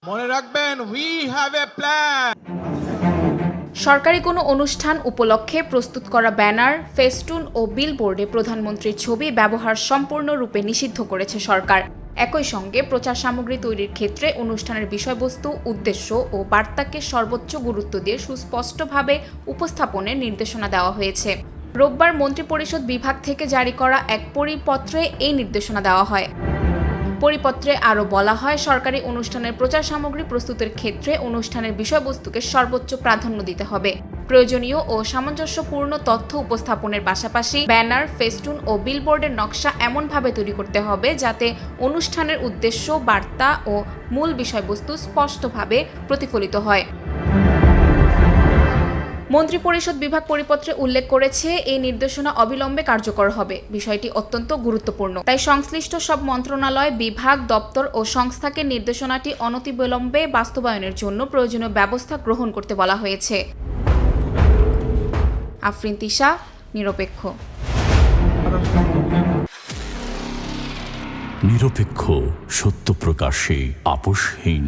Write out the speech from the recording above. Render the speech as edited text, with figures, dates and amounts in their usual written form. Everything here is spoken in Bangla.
মনে রাখবেন, উই হ্যাভ এ প্ল্যান। সরকারি কোনো অনুষ্ঠান উপলক্ষে প্রস্তুত করা ব্যানার, ফেস্টুন ও বিলবোর্ডে প্রধানমন্ত্রীর ছবি ব্যবহার সম্পূর্ণরূপে নিষিদ্ধ করেছে সরকার। একই সঙ্গে প্রচার সামগ্রী তৈরির ক্ষেত্রে অনুষ্ঠানের বিষয়বস্তু, উদ্দেশ্য ও বার্তাকে সর্বোচ্চ গুরুত্ব দিয়ে সুস্পষ্টভাবে উপস্থাপনের নির্দেশনা দেওয়া হয়েছে। রোববার মন্ত্রিপরিষদ বিভাগ থেকে জারি করা এক পরিপত্রে এই নির্দেশনা দেওয়া হয়। পরিপত্রে আরও বলা হয়, সরকারি অনুষ্ঠানের প্রচার সামগ্রী প্রস্তুতের ক্ষেত্রে অনুষ্ঠানের বিষয়বস্তুকে সর্বোচ্চ প্রাধান্য দিতে হবে। প্রয়োজনীয় ও সামঞ্জস্যপূর্ণ তথ্য উপস্থাপনের পাশাপাশি ব্যানার, ফেস্টুন ও বিলবোর্ডের নকশা এমনভাবে তৈরি করতে হবে যাতে অনুষ্ঠানের উদ্দেশ্য, বার্তা ও মূল বিষয়বস্তু স্পষ্টভাবে প্রতিফলিত হয়। মন্ত্রিপরিষদ বিভাগ পরিপত্রে উল্লেখ করেছে, এই নির্দেশনা অবিলম্বে কার্যকর হবে। বিষয়টি অত্যন্ত গুরুত্বপূর্ণ, তাই সংশ্লিষ্ট সব মন্ত্রণালয়, বিভাগ, দপ্তর ও সংস্থাকে নির্দেশনাটি অনতিবিলম্বে বাস্তবায়নের জন্য প্রয়োজনীয় ব্যবস্থা গ্রহণ করতে বলা হয়েছে। আফরিন তিশা, নিরপেক্ষ। নিরপেক্ষ, সত্য প্রকাশে আপোষহীন।